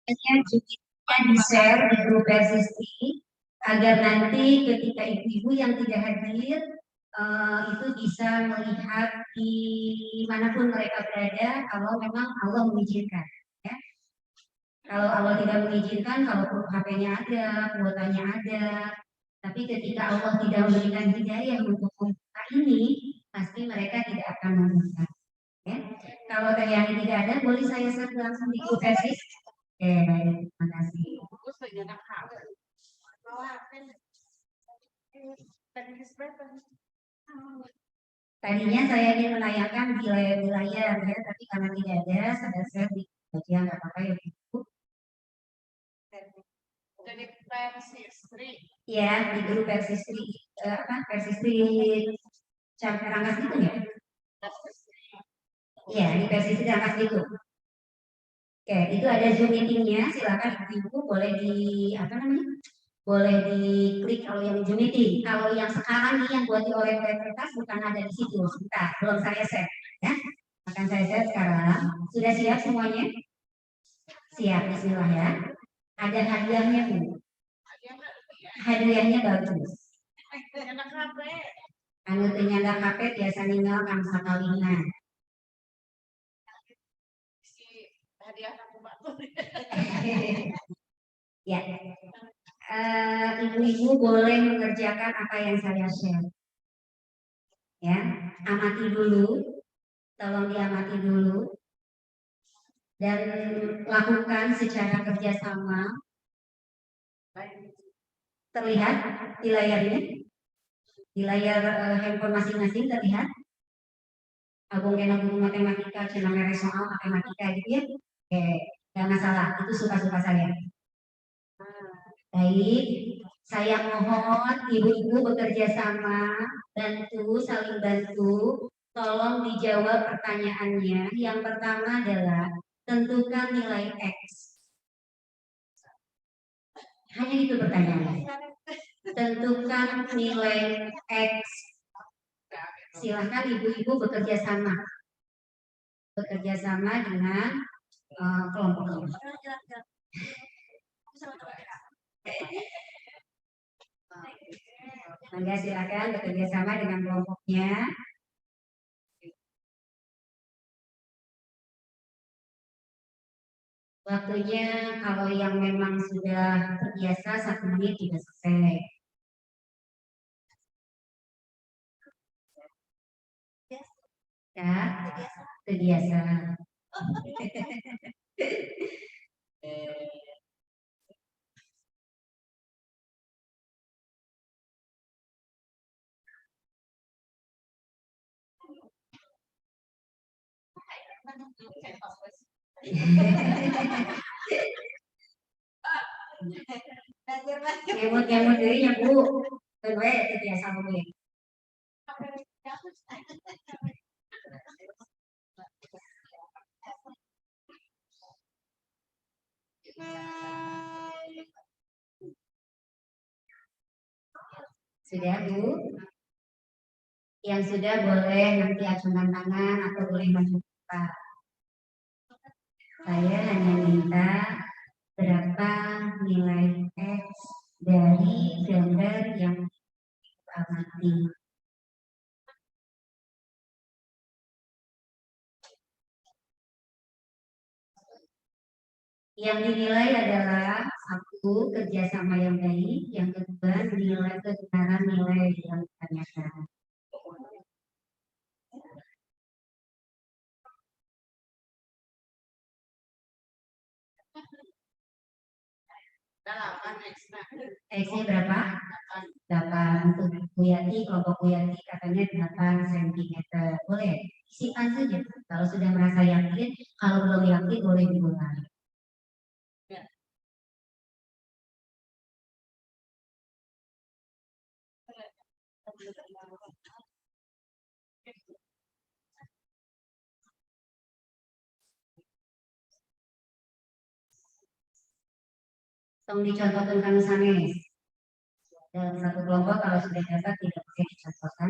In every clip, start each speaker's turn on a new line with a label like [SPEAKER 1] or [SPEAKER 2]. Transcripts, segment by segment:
[SPEAKER 1] Juga di-share di grup Persisti agar nanti ketika ibu-ibu yang tidak hadir itu bisa melihat di manapun mereka berada kalau memang Allah mengizinkan. Ya. Kalau Allah tidak mengizinkan, kalau HP-nya ada, kuotanya ada, tapi ketika Allah tidak memberikan hidayah untuk membuka ini, pasti mereka tidak akan membuka. Ya. Kalau yang tidak ada, boleh saya share langsung di grup Persis. Oke, baik, terima kasih. Tadinya saya ingin menanyakan wilayah-wilayah, ya, tapi karena tidak ada, saya share di bagian nggak apa-apa ya Bu. Jadi Persistri. Ya, di grup Persistri, Persistri Rangkas itu ya? Iya, di Persistri Rangkas itu. Oke, itu ada Zoom meeting-nya, silakan ibu boleh di apa namanya? Boleh diklik kalau yang Zoom meeting. Kalau yang sekarang nih yang buat oleh kertas bukan ada di situ. Sebentar, belum saya share ya. Akan saya share sekarang. Sudah siap semuanya? Siap, bismillah ya. Ada hadiahnya Bu. Hadiahnya bagus. Anu penyandang HP biasa ninggal kang sakalina. Hadiah ya. Ibu-ibu boleh mengerjakan apa yang saya share. Ya, amati dulu, tolong diamati dulu dan lakukan secara kerjasama. Terlihat di layarnya, di layar handphone masing-masing terlihat. Agung kena guru matematika, cina mere soal matematika gitu ya. Oke, nggak masalah, itu suka-suka saya. Baik, saya mohon ibu-ibu bekerja sama, bantu, saling bantu. Tolong dijawab pertanyaannya. Yang pertama adalah tentukan nilai X. Hanya itu pertanyaannya. Tentukan nilai X. Silahkan ibu-ibu bekerja sama. Bekerja sama dengan kelompok. Anda silakan bekerja sama dengan kelompoknya. Waktunya kalau yang memang sudah terbiasa 1 menit juga selesai. Ya, terbiasa. Kemut-kemut dirinya Bu. Kedua itu biasa Bu. Sudah Bu? Yang sudah boleh nanti acungan tangan atau boleh maju cepat. Saya hanya minta berapa nilai X dari gambar yang amati. Yang dinilai adalah satu, kerjasama yang baik, yang kedua nilai kebenaran nilai yang ditanyakan. X-nya berapa? 8 untuk Kuyati, kelompok Kuyati katanya 8 cm. Boleh, isikan saja. Kalau sudah merasa yakin, kalau belum yakin boleh dimulai. Tong dicontohkan kami sanes. Dalam satu kelompok kalau sudah dapat tidak boleh dicontohkan.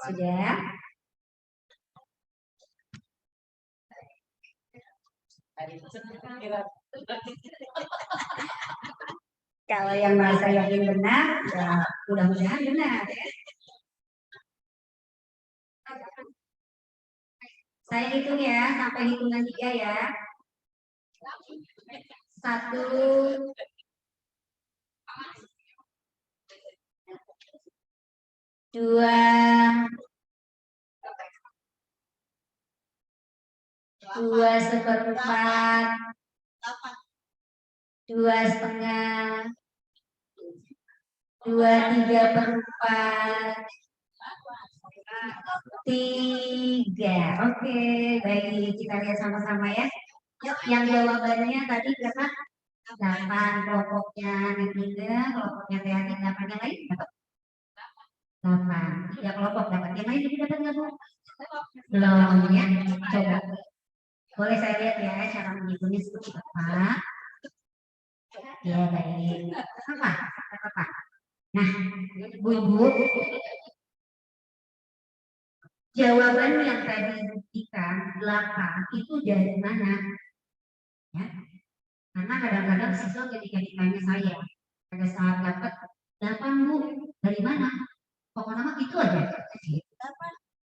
[SPEAKER 1] Sudah? Kalau yang merasa yakin benar, ya mudah-mudahan benar ya. Saya hitung ya, sampai hitungan 3 ya. 1, 2, 2/4, 2,5, 2/3/4, 3. Oke, baik, kita lihat sama-sama ya. Yuk, yang jawabannya tadi berapa? 8 kelompoknya Netiga, kelompoknya Teatik, 8 yang lain dapat 8. Ya kelompok dapat yang lain dapat nggak Bu? Belum ya. Coba. Boleh saya lihat ya cara menghitungnya seperti apa? Ya baik. Apa? Nah, Bu, jawaban yang tadi diberikan 8 itu dari mana? Ya. Karena kadang-kadang siswa ketika ditanya saya, pada saat dapat 8 Bu, dari mana? Pokoknya mah itu aja.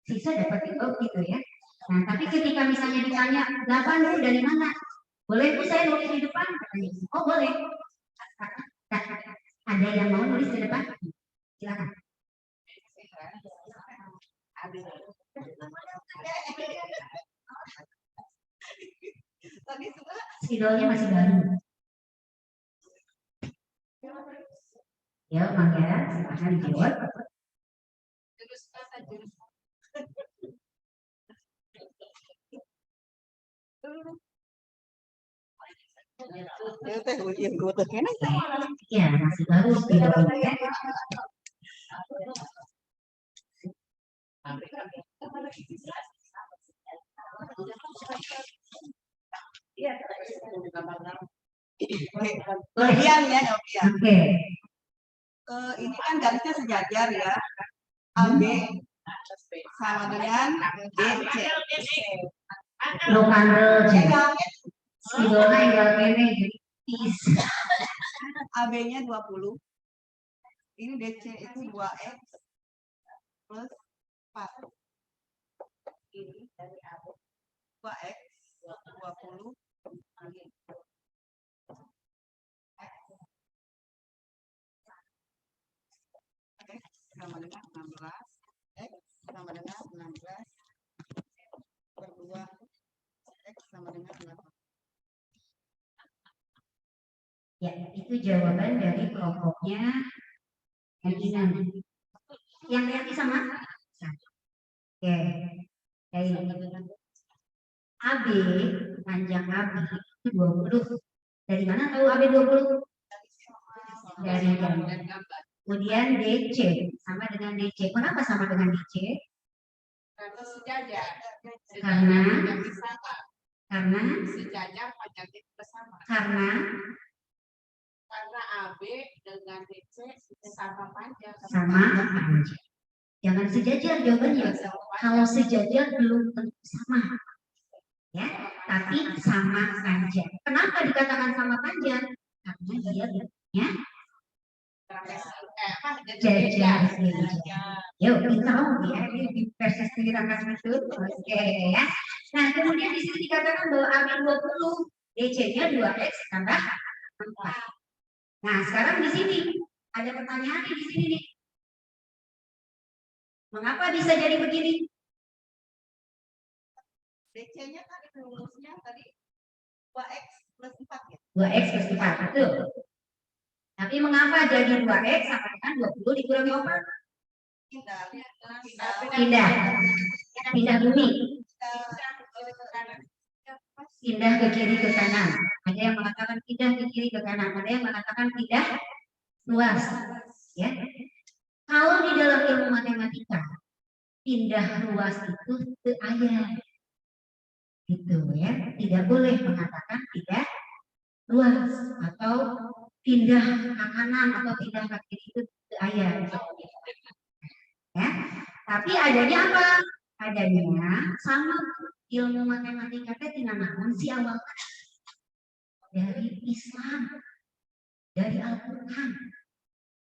[SPEAKER 1] Siswa dapat itu gitu ya. Nah, tapi ketika misalnya ditanya 8 Bu dari mana? Boleh Bu saya nulis di depan? Oh boleh. Nah, ada yang mau nulis di depan? Silakan. Spidolnya masih baru. Ya, Mangga, silakan dijawab. Ya, masih baru spidolnya.
[SPEAKER 2] Bagian ya,
[SPEAKER 1] Oke.
[SPEAKER 2] Ini kan garisnya sejajar ya. AB sama dengan DC.
[SPEAKER 1] Lo kandel spidolnya tinggal kene jadi pis.
[SPEAKER 2] AB-nya 20. Ini DC itu 2X plus 4. Ini dari AB 2X 20 X sama dengan 16. X sama dengan 16 per 2 X sama dengan 8.
[SPEAKER 1] Ya, itu jawaban dari kelompoknya Yang nanti sama? Oke. AB, panjang AB itu 20. Dari mana tahu AB 20? Dari gambar. Kemudian DC sama dengan DC. Kenapa sama dengan DC?
[SPEAKER 3] Karena sejajar.
[SPEAKER 1] Karena
[SPEAKER 3] sejajar panjangnya bersama.
[SPEAKER 1] Karena
[SPEAKER 3] AB dengan DC sama panjang.
[SPEAKER 1] Jangan sejajar jawabannya. Kalau sejajar belum tentu sama. Ya, tapi sama panjang. Kenapa dikatakan sama panjang? Karena dia bentuknya jajar. Yuk kita ya di versi kita itu. Oke ya. Nah kemudian di sini dikatakan bahwa AB 20 DC-nya 2X tambah 4. Nah sekarang di sini ada pertanyaan di sini nih. Mengapa bisa jadi begini?
[SPEAKER 2] DC-nya kan rumusnya tadi 2X plus 4 ya?
[SPEAKER 1] 2X plus 4, betul. Tapi mengapa jadi 2X sama dengan 20 dikurangi 4? Pindah bumi. Pindah ke kiri ke kanan. Ada yang mengatakan pindah ke kiri ke kanan. Ada yang mengatakan pindah luas. Ya. Kalau di dalam ilmu matematika, pindah luas itu ke ayat. Gitu ya. Tidak boleh mengatakan pindah luas atau pindah ke kanan atau pindah ke kiri itu ke payah. Ya, tapi adanya apa? Adanya sama ilmu matematika teh tina naon si awal dari Islam, dari Al-Quran.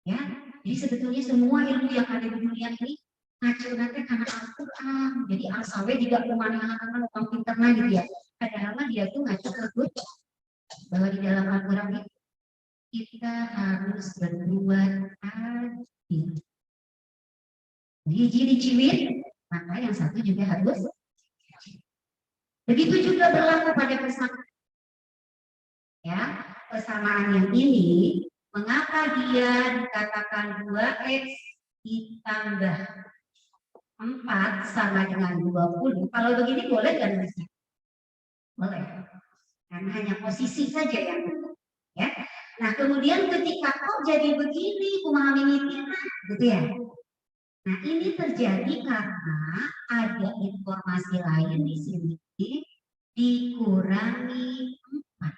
[SPEAKER 1] Ya, jadi sebetulnya semua ilmu yang ada di dunia ini ngacu nanti karena Al-Quran. Jadi asalnya juga kemana-mana orang pinternya gitu ya. Padahal dia tuh ngacu ke bahwa di dalam Al-Quran itu kita harus berbuat adil. Jadi diciwit, maka yang satu juga harus. Begitu juga berlaku pada persamaan. Ya, persamaan yang ini, mengapa dia dikatakan 2x ditambah 4 sama dengan 20? Kalau begini boleh kan bisa? Boleh. Karena hanya posisi saja yang ya. Nah, kemudian ketika kok jadi begini, kumaha mimitina, gitu ya. Nah, ini terjadi karena ada informasi lain di sini dikurangi 4.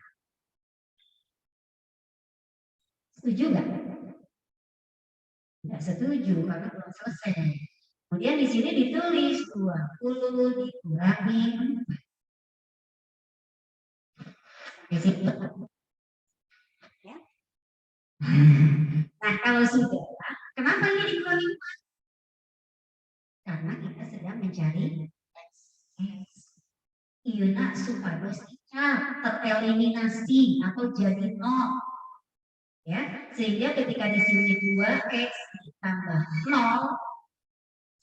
[SPEAKER 1] Setuju nggak? Tidak setuju karena belum selesai. Kemudian di sini ditulis 20 dikurangi 4. Ya. Nah, kalau sudah, kenapa ini dikurangi 4? Karena kita sedang mencari X. Iuna supados kita tereliminasi atau jadi 0. Ya, sehingga ketika di sini 2x ditambah 0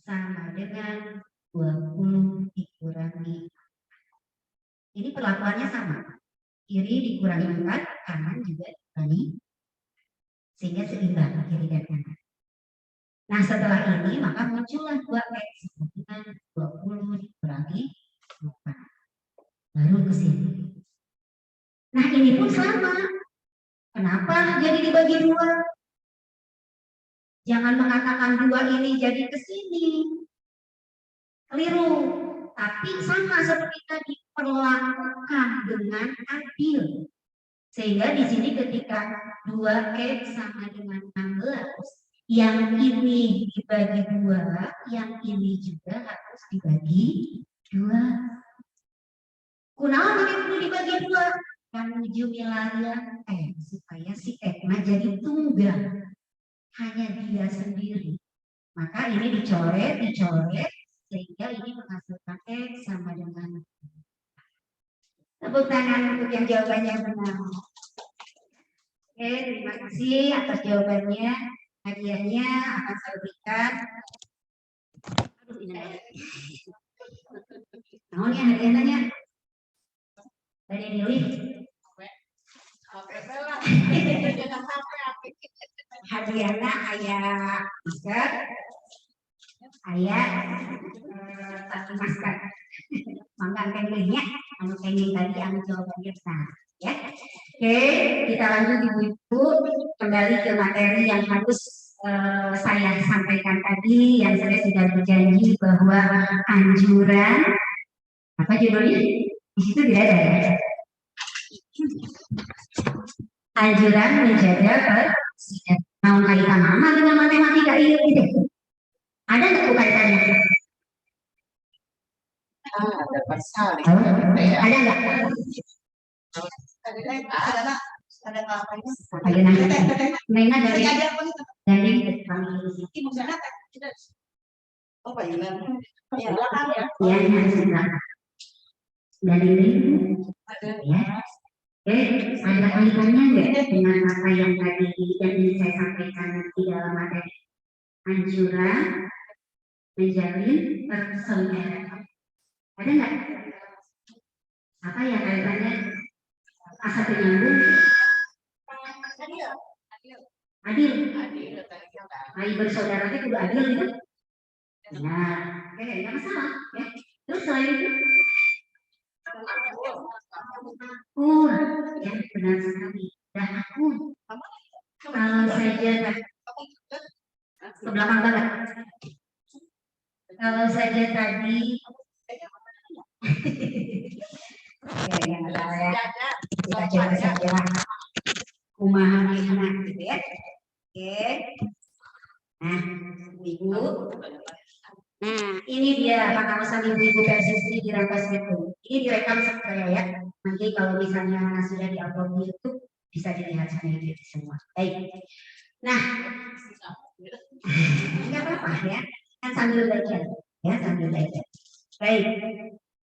[SPEAKER 1] sama dengan 20 dikurangi. Ini perlakuannya sama. Kiri dikurangi 4, kanan juga dikurangi. Sehingga seimbang kiri dan kanan. Nah, setelah ini maka muncullah 2x dengan 20 dikurangi 4. Baru ke sini. Nah, ini pun sama. Kenapa jadi dibagi 2? Jangan mengatakan 2 ini jadi ke sini. Keliru. Tapi sama seperti tadi, perlakukan dengan adil. Sehingga di sini ketika 2x sama dengan 16, yang ini dibagi 2, yang ini juga harus dibagi 2. Kunaon mana perlu dibagi 2? Menuju wilayah supaya si X-nya jadi tunggal, hanya dia sendiri. Maka ini dicoret, sehingga ini menghasilkan X sama dengan. Tepuk tangan untuk yang jawabannya benar. Oke, terima kasih atas jawabannya. Hadiahnya akan saya berikan. Aduh, ini namanya hadiahnya. Dari Dewi. Hadiahnya ayah masker, ayah satu masker. Mangga kengingnya, anu kenging tadi anu jawabannya benar. Ya, oke, kita lanjut ibu-ibu kembali ke materi yang harus saya sampaikan tadi, yang saya sudah berjanji bahwa anjuran apa judulnya? Di situ tidak ada ya. Anjuran menjaga persisian. Mau kaitan apa dengan matematika ini? Gitu. Ada nggak kaitannya?
[SPEAKER 2] Ada pasal.
[SPEAKER 1] Ada nggak?
[SPEAKER 2] Ada apa-apanya?
[SPEAKER 1] Ayo nanti. Nena dari
[SPEAKER 2] Oh, Pak Yunan. Ya, belakang ya.
[SPEAKER 1] Ya, harus belakang. Dari ini. Ya. Ada kaitannya nggak dengan apa yang tadi yang ingin saya sampaikan di dalam materi? Anjuran menjalin persaudaraan. Ada nggak? Apa yang kaitannya? Asal penyambung? Adil. Bayi bersaudara itu juga adil gitu. Nah, nggak masalah. Ya. Terus selain itu? Ya benar sekali. Dan aku kalau saja ke belakang banget. Kalau saja tadi kita coba saja kumaha gitu ya. Oke. Nah, ibu. Nah, ini dia pengawasan ibu-ibu PSSI di Rampas itu. Ini direkam saya ya. Nanti kalau misalnya sudah diupload di YouTube bisa dilihat sama ibu semua. Baik. Nah, nggak apa-apa ya. Kan sambil belajar, ya sambil belajar. Baik.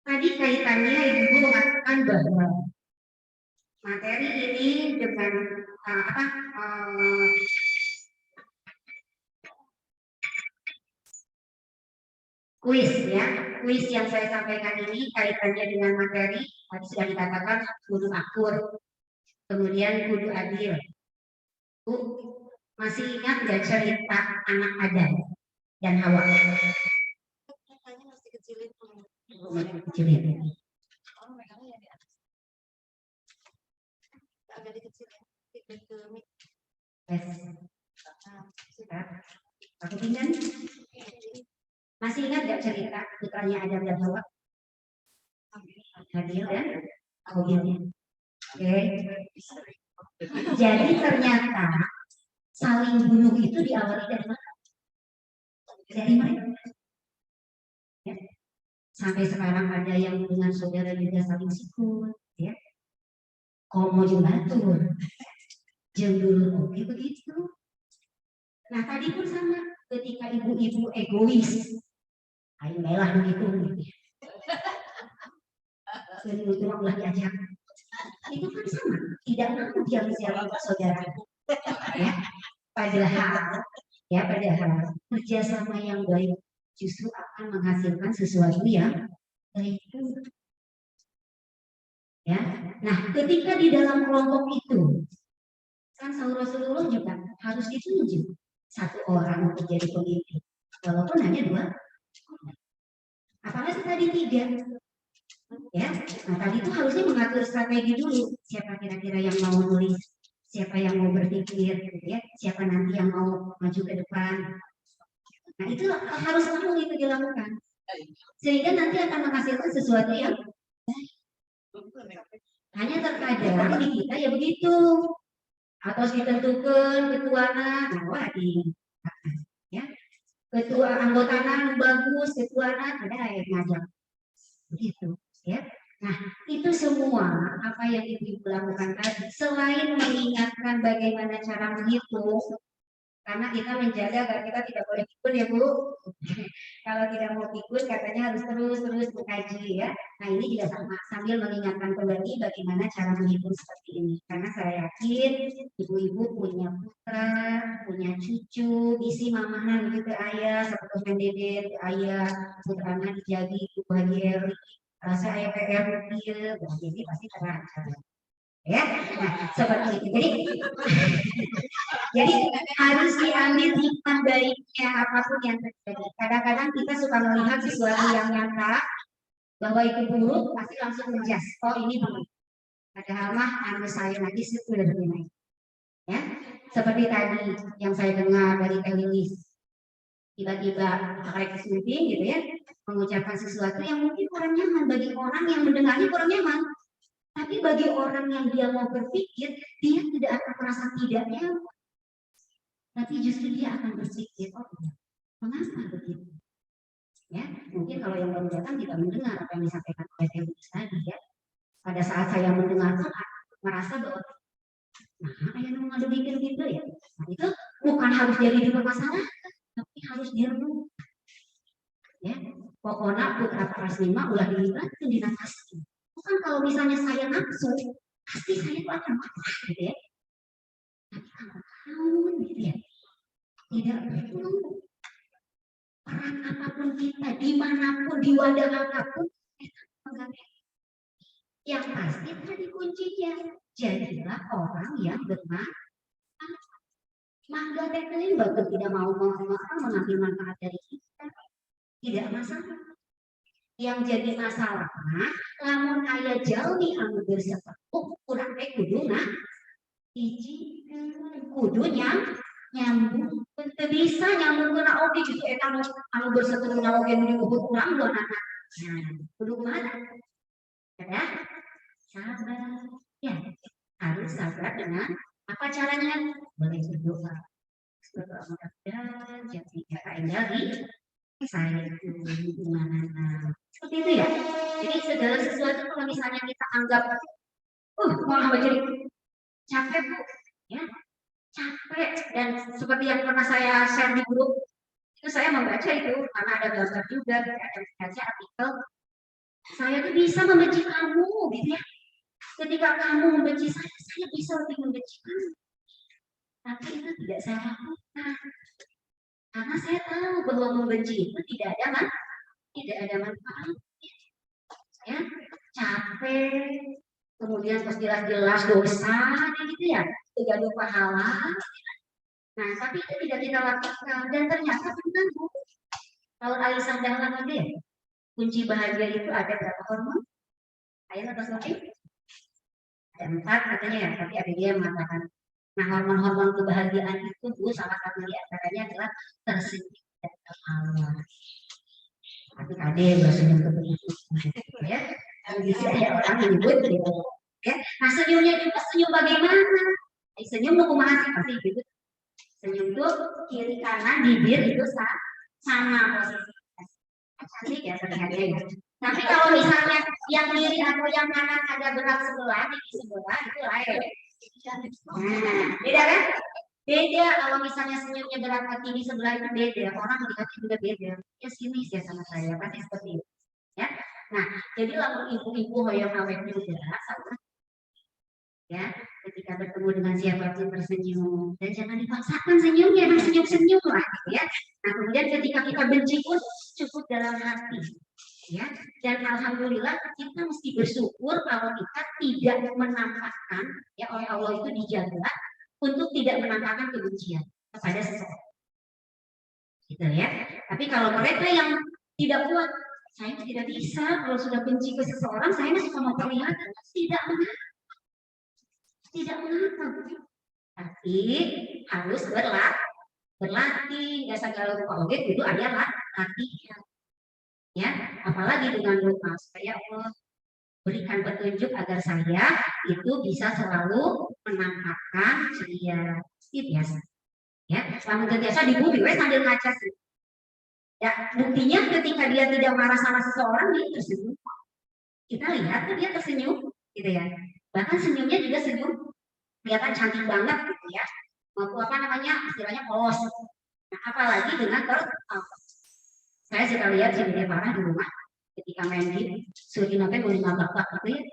[SPEAKER 1] Tadi kaitannya ibu mengatakan bahwa materi ini dengan kuis ya, kuis yang saya sampaikan ini kaitannya dengan materi tadi sudah dikatakan kudu akur, kemudian kudu adil. Bu, masih ingat nggak cerita anak Adam dan Hawa?
[SPEAKER 2] Katanya harus dikecilin.
[SPEAKER 1] Kecilin.
[SPEAKER 2] Oh, megangnya ya di atas. Agak dikecilin. Ke mic.
[SPEAKER 1] Yes.
[SPEAKER 2] Nah,
[SPEAKER 1] Pakai pinggan. Masih ingat nggak cerita putranya Adam dan Hawa? Habil dan Qabil. Oke. Jadi ternyata saling bunuh itu diawali dari mana? Dari mereka. Ya. Sampai sekarang ada yang dengan saudara juga saling sikut, ya. Komo jembatur, jembul oke begitu. Nah tadi pun sama, ketika ibu-ibu egois, ayo melah begitu. Itu ulah diajak. Itu kan sama, tidak mau diam siapa saudara. Ya, padahal kerjasama yang baik justru akan menghasilkan sesuatu yang baik. Ya, nah ketika di dalam kelompok itu, kan Rasulullah juga harus ditunjuk satu orang untuk jadi pemimpin, walaupun hanya 2 orang. Apalagi tadi 3. Ya, nah tadi itu harusnya mengatur strategi dulu, siapa kira-kira yang mau nulis, siapa yang mau berpikir, ya, siapa nanti yang mau maju ke depan. Nah itu harus langsung itu dilakukan, sehingga nanti akan menghasilkan sesuatu yang baik. Hanya terkadang di kita ya begitu, atau ditentukan ketuanan, nah ya, ketua anggotana bagus, ketuanan ada yang ngajak, begitu. Ya, nah itu semua apa yang ibu lakukan tadi, selain mengingatkan bagaimana cara menghitung, karena kita menjaga agar kita tidak boleh pikun ya Bu. Kalau tidak mau pikun katanya harus terus mengkaji ya. Nah ini juga sama, sambil mengingatkan kembali bagaimana cara menghitung seperti ini. Karena saya yakin ibu-ibu punya putra, punya cucu, isi mamahan gitu ke ayah, seperti mendedet ayah, putranya dijadi ibu Haji Eri, rasa ayah PR mobil, jadi pasti terlancar. Ya, nah, seperti itu. Jadi harus diambil hikmah baiknya apapun yang terjadi. Kadang-kadang kita suka melihat sesuatu yang nyata bahwa itu buruk, pasti langsung menjas. Oh ini buruk. Padahal mah anu saya nanti sudah lebih baik. Ya, seperti tadi yang saya dengar dari Teh Lilis. Tiba-tiba Kak Sunting gitu ya, mengucapkan sesuatu yang mungkin kurang nyaman bagi orang yang mendengarnya kurang nyaman. Tapi bagi orang yang dia mau berpikir, dia tidak akan merasa tidak nyaman. Tapi justru dia akan berpikir, oh iya, mengapa begitu? Ya, mungkin kalau yang baru datang tidak mendengar apa yang disampaikan oleh Tewi tadi ya. Pada saat saya mendengarkan, merasa bahwa, nah, ayah ngadu mikir gitu ya. Nah, itu bukan harus jadi dipermasalahkan, tapi harus direnung. Ya, pokoknya putra paras 5 ulah dilibatkan di nafsu. Bukan kalau misalnya saya nafsu, pasti saya itu akan marah gitu ya. Tapi kalau kamu gitu ya, tidak perlu peran apapun kita, dimanapun, di wadah apapun, yang pasti tadi kuncinya, jadilah orang yang bermanfaat. Mangga tekelin bahkan tidak mau mengambil manfaat dari kita, tidak masalah. Yang jadi masalah, lamun aya jalmi anu bersepuh kurang teh kuduna hiji kudunya nyambung teu bisa nyambung kena oge gitu eta anu bersepuh oge nu diubur urang dua anak. Nah, kudu mana? Ya, sabar. Ya, harus sabar dengan apa caranya? Boleh berdoa. berdoa mudah-mudahan yang tidak indah di saya itu gimana. Seperti itu ya. Jadi segala sesuatu kalau misalnya kita anggap, malah jadi capek bu, ya capek. Dan seperti yang pernah saya share di grup, itu saya membaca itu karena ada gambar juga, ada baca artikel. Saya tuh bisa membenci kamu, gitu ya. Ketika kamu membenci saya bisa lebih membenci kamu. Tapi itu tidak saya lakukan. Karena saya tahu bahwa membenci itu tidak ada manfaat. Ya, capek, kemudian pas jelas-jelas dosa, gitu ya, tidak ada pahala. Nah, tapi itu tidak kita lakukan dan ternyata benar bu. Kalau Aisyah Dahlan lagi ya, kunci bahagia itu ada berapa hormon? Ayat atau lagi? Ada 4 katanya ya, tapi ada dia mengatakan. Nah, hormon-hormon kebahagiaan itu bu, salah satu di antaranya adalah tersenyum dan tertawa. Tapi tadi senyum kebetulan, ya. Bisa ya orang menyebut gitu. Ya. Nah, senyumnya juga senyum bagaimana? Senyum mau kumaha pasti gitu. Senyum itu kiri kanan bibir itu sama posisi. Cantik ya terlihatnya ya. Tapi kalau misalnya yang kiri atau yang kanan ada berat sebelah, di sebelah itu lain. Nah, beda kan? Beda kalau misalnya senyumnya berat hati di sebelah itu beda. Orang melihatnya juga beda. Ya sini ya sama saya pasti seperti itu. Ya. Nah, jadi lalu ibu-ibu hoyong awet juga sama. Ya, ketika bertemu dengan siapapun tersenyum dan jangan dipaksakan senyumnya, senyum-senyum lah, gitu ya. Nah, kemudian ketika kita benci pun cukup dalam hati, ya. Dan alhamdulillah kita mesti bersyukur kalau kita tidak menampakkan, ya oleh Allah itu dijaga untuk tidak menampakkan kebencian kepada seseorang, gitu ya. Tapi kalau mereka yang tidak kuat, saya tidak bisa kalau sudah benci ke seseorang, saya masih mau perlihatkan tidak mengapa, tapi harus berlatih. Nggak segala rupa oke itu adalah latihan, ya. Apalagi dengan doa supaya Allah berikan petunjuk agar saya itu bisa selalu menampakkan ceria, biasa, ya. Selama terbiasa di bumi, sambil ngaca sih. Ya, buktinya ketika dia tidak marah sama seseorang dia tersenyum. Kita lihat tuh dia tersenyum, gitu ya. Bahkan senyumnya juga senyum kelihatan cantik banget gitu ya, maupun apa namanya istilahnya polos. Nah, apalagi dengan saya suka lihat si Dede Farah di rumah ketika main game sudah nanti mau 5 babak gitu ya.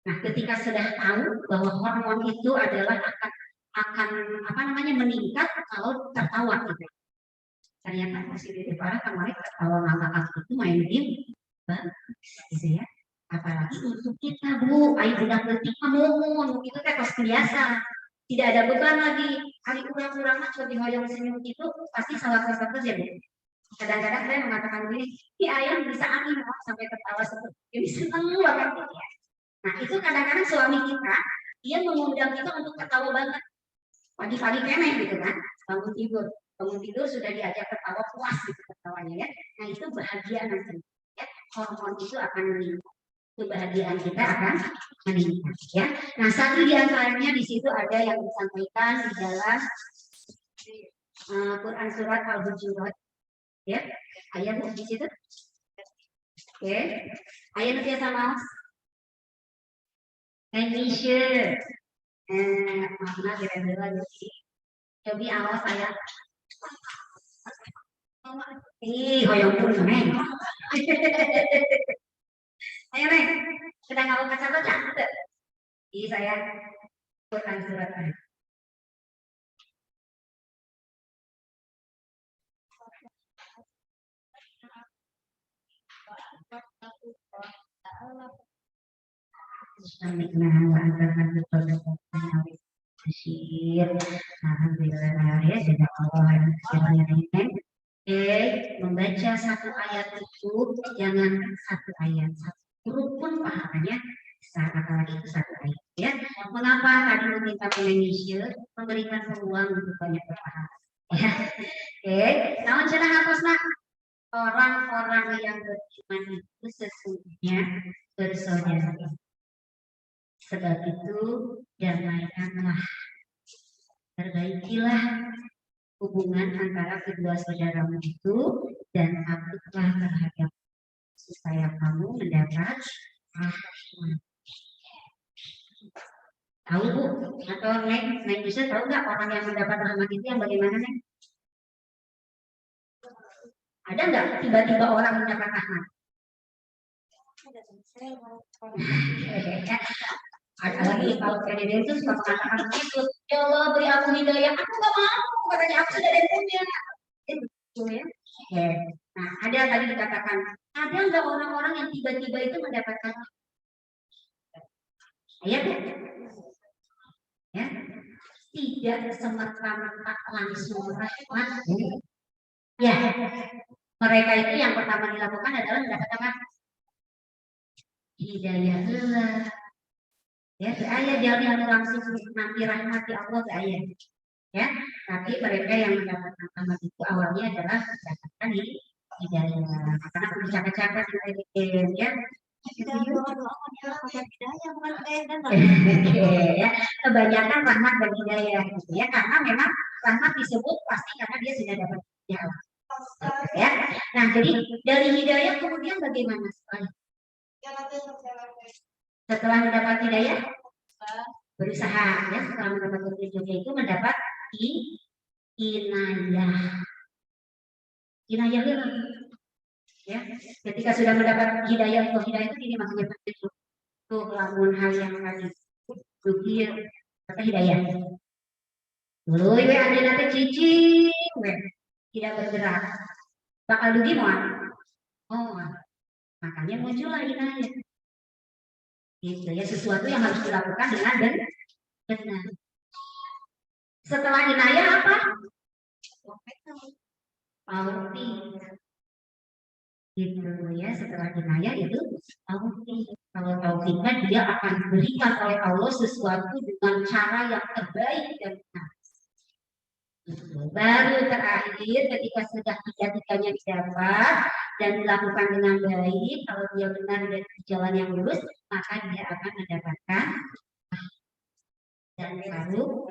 [SPEAKER 1] Nah, ketika sudah tahu bahwa hormon itu adalah akan apa namanya meningkat kalau tertawa gitu. Ternyata si Dede Farah kemarin tertawa ngakak itu main game bagus gitu ya. Apalagi untuk kita bu, ayo budak letik mohon itu teh pas biasa, tidak ada beban lagi. Hari kurang-kurang mah di hoyong senyum itu pasti salah satu ya bu. Kadang-kadang saya mengatakan begini, ayam bisa angin sampai tertawa seperti ini, seneng banget ya. Nah itu kadang-kadang suami kita dia mengundang kita untuk tertawa banget. Pagi-pagi kemeh gitu kan, bangun tidur sudah diajak tertawa puas gitu tertawanya ya. Nah itu bahagia nanti ya, hormon itu akan meningkat. Kebahagiaan kita akan meningkat ya. Nah, satu di antaranya di situ ada yang disampaikan di dalam Quran surat Al-Hujurat ya. Ayat di situ. Oke. Ayat itu sama Indonesia. Mana kira-kira jadi. Coba awas saya. Hoyong pun neng. Ayo neng, kita ngawal baca-baca. Jadi saya Quran surat ini. Alhamdulillah ya sudah Allah membaca satu ayat itu jangan satu ayat, satu huruf pun pahalanya besar, apalagi itu satu ayat ya. Mengapa tadi meminta Indonesia memberikan peluang untuk banyak berpahala ya. Namun cenah hapusna orang-orang yang beriman itu sesungguhnya bersaudara. Sebab itu damaikanlah, perbaikilah hubungan antara kedua saudaramu itu dan patuhlah terhadap supaya kamu mendapat rahmat. Tahu Bu? Atau Neng bisa tahu nggak orang yang mendapat rahmat itu yang bagaimana Neng? Ada nggak tiba-tiba orang mendapat rahmat? Ada lagi kalau PDD itu suka mengatakan begitu, ya Allah beri aku hidayah, aku nggak mau, katanya aku sudah ada yang punya. Itu ya. Oke. Nah, ada tadi dikatakan, ada nggak orang-orang yang tiba-tiba itu mendapatkan ayat ya? Tidak semerta-merta langsung rahmat. Ya, mereka itu yang pertama dilakukan adalah mendapatkan hidayah Allah. Ya, ayat yang langsung nanti rahmati Allah ayat. Ya, tapi mereka yang mendapatkan rahmat itu awalnya adalah mendapatkan hidayah. Karena bercakap-cakap ya. Ya, kebanyakan rahmat dan hidayah gitu ya, karena memang rahmat disebut pasti karena dia sudah dapat hidayah. Ya, nah jadi dari hidayah kemudian bagaimana setelah mendapat hidayah berusaha ya, setelah mendapat petunjuknya itu mendapat inayah ya, ketika sudah mendapat hidayah itu ini maksudnya petunjuk tuh lamun hal yang tadi berpikir kata hidayah dulu we ada nanti cicing we tidak bergerak bakal dugi mau makanya muncullah hidayah gitu ya, sesuatu yang harus dilakukan dengan benar. Setelah inayah apa? Taufik. Gitu ya, setelah inayah itu taufik. Kalau taufik kan dia akan berikan oleh Allah sesuatu dengan cara yang terbaik dan benar. Baru terakhir ketika sudah tiga-tiganya didapat dan dilakukan dengan baik, kalau dia benar dan jalan yang lurus, maka dia akan mendapatkan dan baru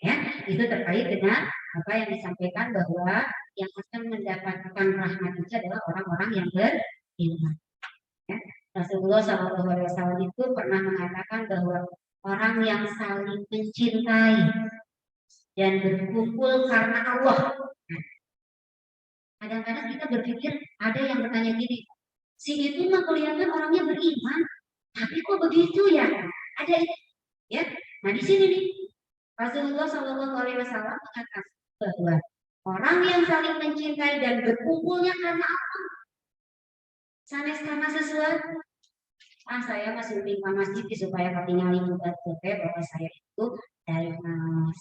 [SPEAKER 1] ya, itu terkait dengan apa yang disampaikan bahwa yang akan mendapatkan rahmat itu adalah orang-orang yang beriman. Ya. Rasulullah SAW itu pernah mengatakan bahwa orang yang saling mencintai dan berkumpul karena Allah. Kadang-kadang kita berpikir ada yang bertanya gini, si itu mah kelihatan orangnya beriman, tapi kok begitu ya? Ada ya. Nah di sini nih Rasulullah SAW mengatakan bahwa orang yang saling mencintai dan berkumpulnya karena apa? Sanes karena sesuatu. Saya masih lupa masjid supaya ketinggalan juga bahwa saya itu dari mas.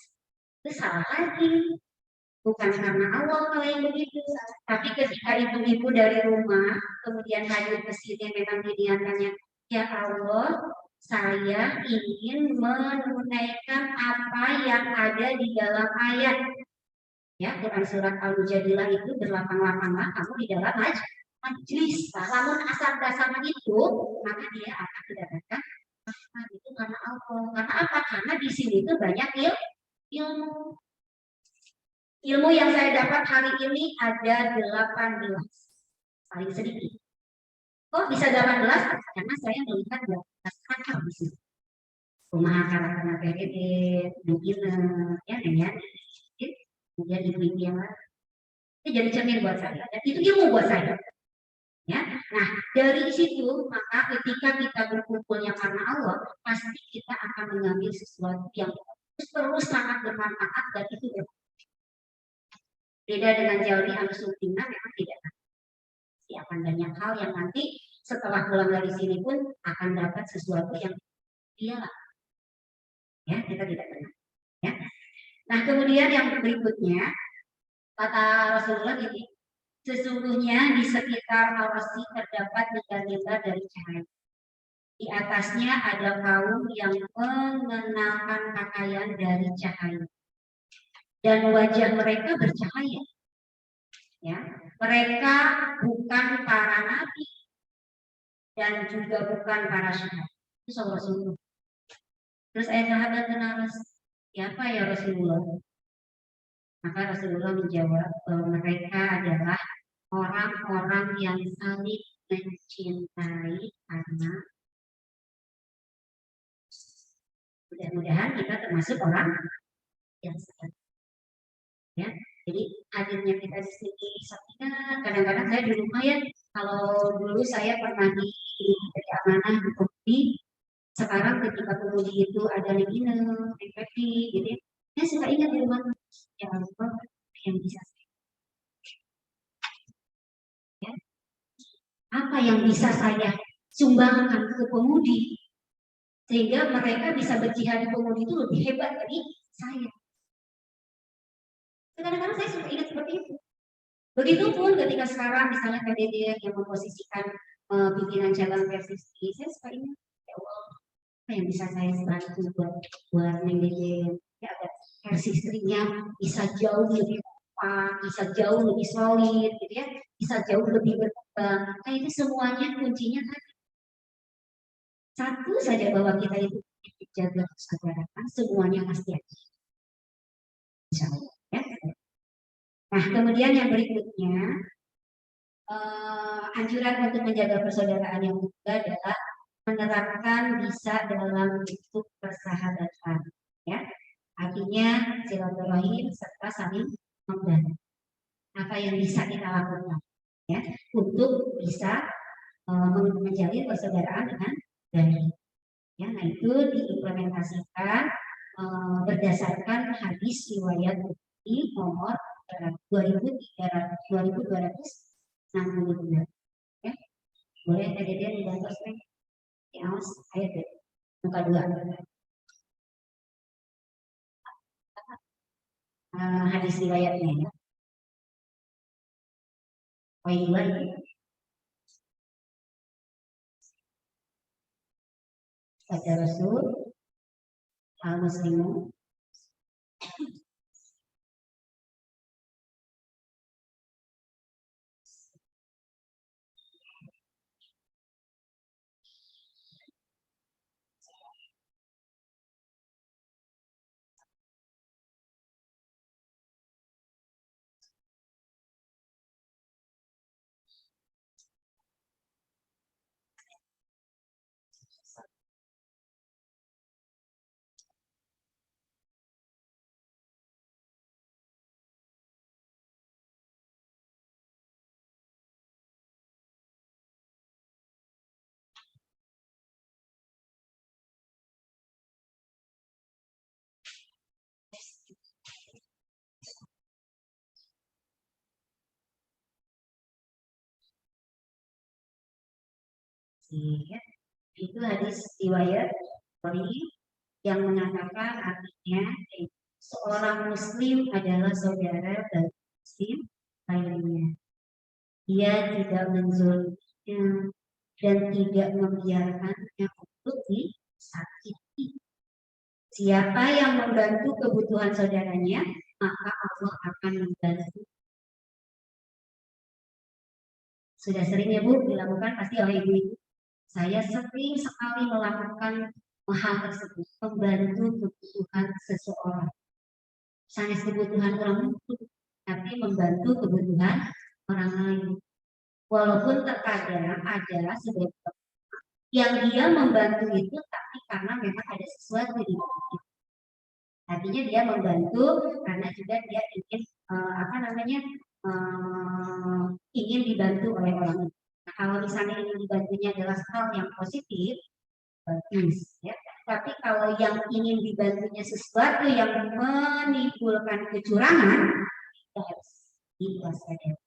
[SPEAKER 1] Itu salah lagi. Bukan karena Allah kalau yang begitu. Tapi ketika ibu-ibu dari rumah kemudian hadir ke sini memang diniatannya, ya Allah, saya ingin menunaikan apa yang ada di dalam ayat. Ya, Quran surat Al-Mujadilah itu berlapang-lapanglah kamu di dalam majlis. Namun asal dasarnya itu, maka dia akan mendapatkan rahmat itu karena Allah. Karena apa? Karena di sini itu banyak ilmu. Ilmu yang saya dapat hari ini ada 18. Paling sedikit. Kok bisa 18? Karena saya melihat 12 kakak di sini. Kumaha karena PDD, mungkin ya dengan kemudian ibu-ibu yang lain. Itu jadi cermin buat saya. Dan itu ilmu buat saya. Ya, nah dari situ maka ketika kita berkumpulnya karena Allah, pasti kita akan mengambil sesuatu yang terus sangat bermanfaat dan itu beda dengan Jawi Al-Sultina memang tidak akan banyak hal yang nanti setelah pulang dari sini pun akan dapat sesuatu yang dia ya kita tidak kenal ya. Nah kemudian yang berikutnya kata Rasulullah ini, sesungguhnya di sekitar Al-Wasi terdapat mimbar-mimbar dari cahaya. Di atasnya ada kaum yang mengenalkan pakaian dari cahaya. Dan wajah mereka bercahaya. Ya, mereka bukan para nabi dan juga bukan para syuhada. Itu Rasulullah. Terus ayat sahabat kenal siapa ya Rasulullah? Maka Rasulullah menjawab bahwa mereka adalah orang-orang yang saling mencintai karena mudah-mudahan kita termasuk orang yang saling. Ya, jadi hadirnya kita di sini Sabina, kadang-kadang saya di rumah ya, kalau dulu saya pernah di amanah di kopi, sekarang ketika pengemudi itu ada LinkedIn, FB, gitu ya, saya suka ingat di rumah, ya Allah, yang bisa ya, apa yang bisa saya sumbangkan ke pemudi sehingga mereka bisa berjihad di pemudi itu lebih hebat dari saya. Kadang-kadang saya suka ingat seperti itu. Begitupun ketika sekarang misalnya PDD yang memposisikan pimpinan cabang PSSI, saya suka ingat, ya Allah, apa yang bisa saya bantu buat Neng ya, agar resistrinya bisa jauh lebih kuat, bisa jauh lebih solid, gitu ya, bisa jauh lebih berkembang. Nah itu semuanya kuncinya tadi. Satu saja bahwa kita itu jaga kesadaran, semuanya pasti ada. Insya Allah, ya. Nah kemudian yang berikutnya, anjuran untuk menjaga persaudaraan yang muda adalah menerapkan bisa dalam bentuk persahabatan, ya. Artinya silaturahim serta saling membantu. Apa yang bisa kita lakukan, ya, untuk bisa menjalin persaudaraan dengan baik. Ya, nah itu diimplementasikan berdasarkan hadis riwayat Bukhari nomor 2262. Ya, boleh TDD dibantu sering. Ya, ayat muka 2. Hadis riwayatnya ya. Poin 2 ini. Baca Rasul al-Muslimu ya. Itu hadis riwayat Bukhari yang mengatakan artinya seorang muslim adalah saudara bagi muslim lainnya. Dia tidak menzoliminya dan tidak membiarkannya untuk disakiti. Siapa yang membantu kebutuhan saudaranya, maka Allah akan membantu. Sudah sering ya Bu dilakukan pasti oleh ibu-ibu. Saya sering sekali melakukan hal tersebut, membantu kebutuhan seseorang. Sangat kebutuhan orang itu, tapi membantu kebutuhan orang lain. Walaupun terkadang ada sebagian yang dia membantu itu, tapi karena memang ada sesuatu di dalamnya. Artinya dia membantu karena juga dia ingin ingin dibantu oleh orang lain. Nah, kalau misalnya ingin dibantunya adalah hal yang positif, bagus ya. Tapi kalau yang ingin dibantunya sesuatu yang menimbulkan kecurangan, kita harus diwaspadai,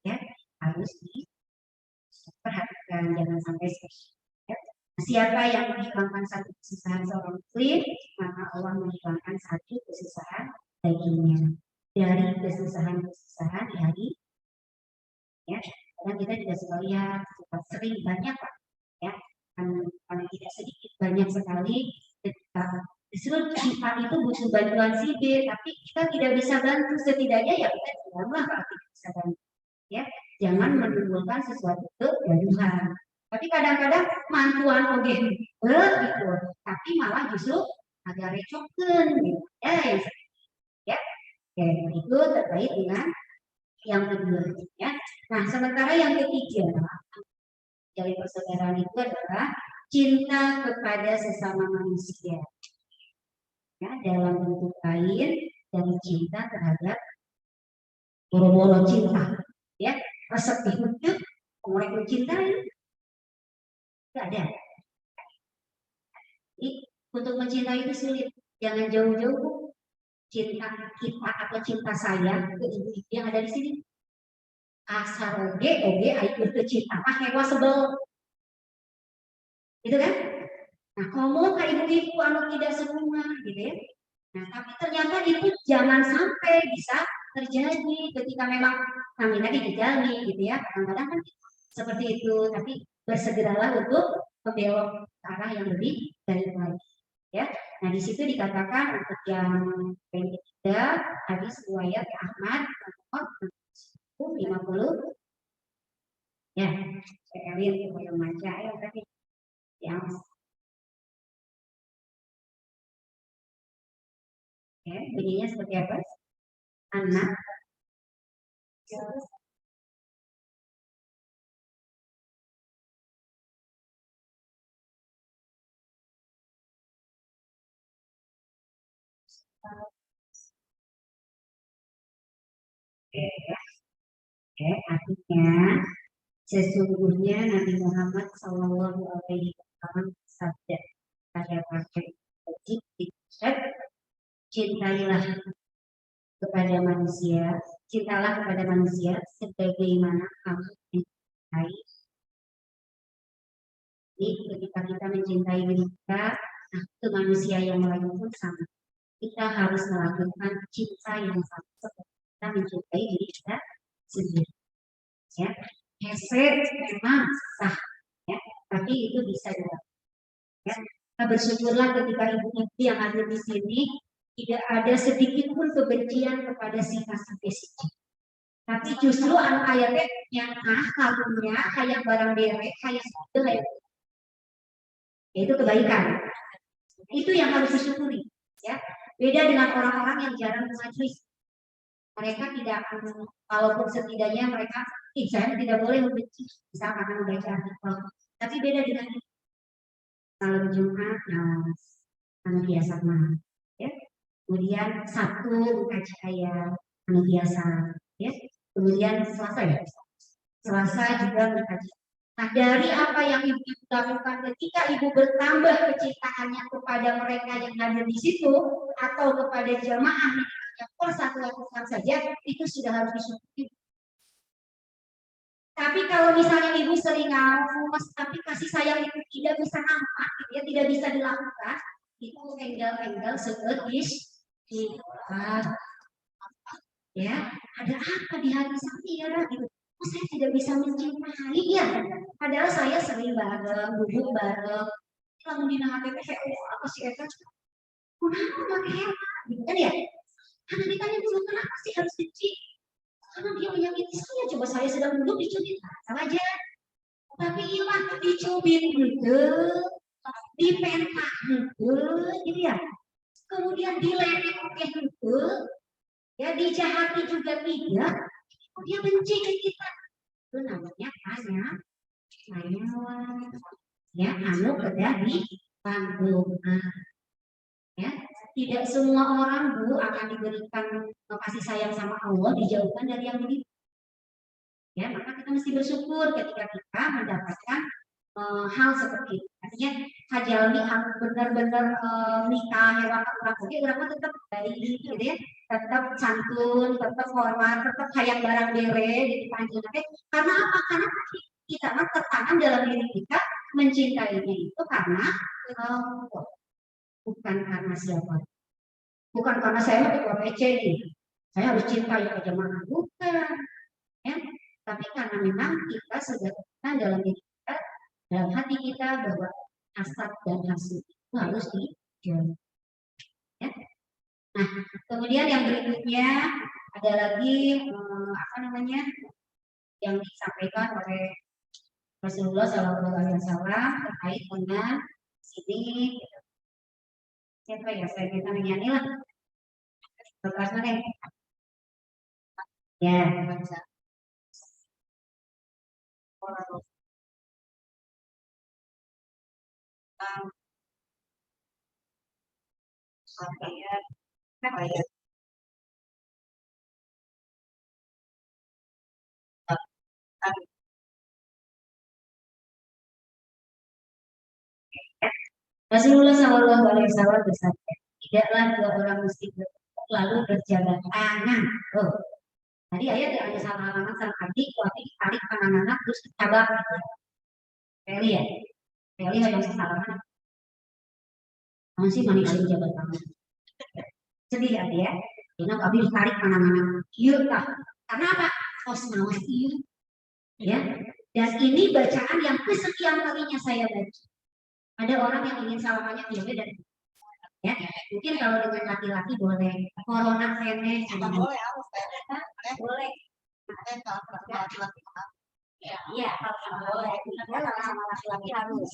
[SPEAKER 1] ya, harus diperhatikan, jangan sampai ya. Siapa yang menghilangkan satu kesusahan seorang muslim, maka Allah menghilangkan satu kesusahan baginya dari kesusahan-kesusahan di hari, ya. Karena kita juga suka lihat, sering banyak Pak, ya. Paling tidak sedikit banyak sekali ketika justru kita itu butuh bantuan si B, tapi kita tidak bisa bantu, setidaknya ya kita janganlah kalau tidak bisa bantu, ya, jangan menimbulkan sesuatu kegaduhan. Tapi kadang-kadang mantuan oke gitu, tapi malah justru agak recoken gitu, ya. Oke, itu terkait dengan yang kedua ya. Nah, sementara yang ketiga dari persaudaraan itu adalah cinta kepada sesama manusia. Ya, dalam bentuk lain dari cinta terhadap boro-boro cinta, ya, resep hidup, mulai mencintai, tidak ada. Jadi, untuk mencintai itu sulit, jangan jauh-jauh cinta kita atau cinta saya ke ibu yang ada di sini. Asal oge ayo ke cinta, hewa sebel, gitu kan? Nah, kalau ke ibu-ibu anu tidak semua, gitu ya. Nah, tapi ternyata itu jangan sampai bisa terjadi ketika memang kami lagi dijalani, gitu ya. Kadang-kadang kan seperti itu, tapi bersegeralah untuk membelok ke arah yang lebih baik lagi, ya. Nah, di situ dikatakan untuk yang ketiga hadis riwayat Ahmad nomor 50. Ya, saya lihat yang baca ya tadi yang ya, bunyinya seperti apa? Anak artinya sesungguhnya Nabi Muhammad Shallallahu Alaihi Wasallam bersabda pada pakai cintailah kepada manusia, cintalah kepada manusia sebagaimana kamu mencintai. Jadi ketika kita mencintai diri kita, nah, ke manusia yang lain pun sama. Kita harus melakukan cinta yang sama seperti kita mencintai diri kita sendiri. Ya, heset memang sah, ya, tapi itu bisa dilakukan. Ya, kita bersyukurlah ketika ibu-ibu yang ada di sini tidak ada sedikit pun kebencian kepada si kasih. Tapi justru anak ayatnya yang kagunya kayak barang derek, kayak itu kayak itu kebaikan. Itu yang harus disyukuri, ya. Beda dengan orang-orang yang jarang mengaji. Mereka tidak, walaupun setidaknya mereka saya tidak boleh membenci, bisa karena membaca artikel. Tapi beda dengan malam Jumat, anu biasa mah, ya. Kemudian Sabtu kaji ayat, anu biasa, ya. Kemudian Selasa ya, Selasa juga mengkaji. Nah, dari apa yang ibu lakukan ketika ibu bertambah kecintaannya kepada mereka yang ada di situ atau kepada jamaah yang satu lakukan saja, itu sudah harus disyukuri. Tapi kalau misalnya ibu sering ngawas, tapi kasih sayang itu tidak bisa nampak, ya, tidak bisa dilakukan, itu enggal-enggal seperti ya, ada apa di hati saya gitu. Oh, saya tidak bisa mencintai ya. Padahal saya sering bareng, duduk bareng. Lalu di HPP kayak apa sih Eka? Kenapa pakai hemat? Gitu kan ya? Karena ditanya dulu kenapa sih harus benci? Karena dia menyakiti saya. Coba saya sedang duduk dicubit, sama aja. Tapi ilah dicubit gitu, dipentak gitu, gitu ya. Kemudian diledek gitu, ya dijahati juga tidak. Dia benci ke kita. Itu namanya hanya ya anu kedah di panggung. Ya, tidak semua orang Bu akan diberikan kasih sayang sama Allah, dijauhkan dari yang begitu. Ya, maka kita mesti bersyukur ketika kita mendapatkan hal seperti itu. Artinya kajalmi anu benar-benar nikah hewan orang oke orang tetap dari gitu ya, tetap santun, tetap hormat, tetap hayang barang dere di panjenengan. Karena apa? Karena kita tertanam dalam diri kita mencintainya itu karena bukan karena siapa, bukan karena saya ketua PC nih, saya harus cintai ke jemaah, bukan, ya. Tapi karena memang kita sudah tertanam dalam diri kita, dalam hati kita bahwa hasad dan hasud itu harus dijauhi. Ya. Nah, kemudian yang berikutnya ada lagi apa namanya yang disampaikan oleh Rasulullah SAW terkait dengan sini. Siapa ya saya kita nyanyi lah. Lepas mana? Ya,
[SPEAKER 2] baca. Orang ayat ayat
[SPEAKER 1] Rasulullah Shallallahu Alaihi Wasallam bersabda, tidaklah dua orang muslim lalu berjabat tangan. Oh, tadi ayat ada sama anak sama adik, tapi tarik tangan anak terus cabak. Peli ya, Peli ada yang salah. Masih mana kali jabat tangan? Sedih hati ya. Karena habis tarik tangan anak. Iya kak. Karena apa? Osmos iya. Ya. Dan ini bacaan yang kesekian kalinya saya baca. Ada orang yang ingin salamannya tidak dan ya mungkin kalau dengan laki-laki boleh corona kene
[SPEAKER 2] boleh harus
[SPEAKER 1] boleh
[SPEAKER 2] laki-laki
[SPEAKER 1] iya boleh kalau sama laki-laki harus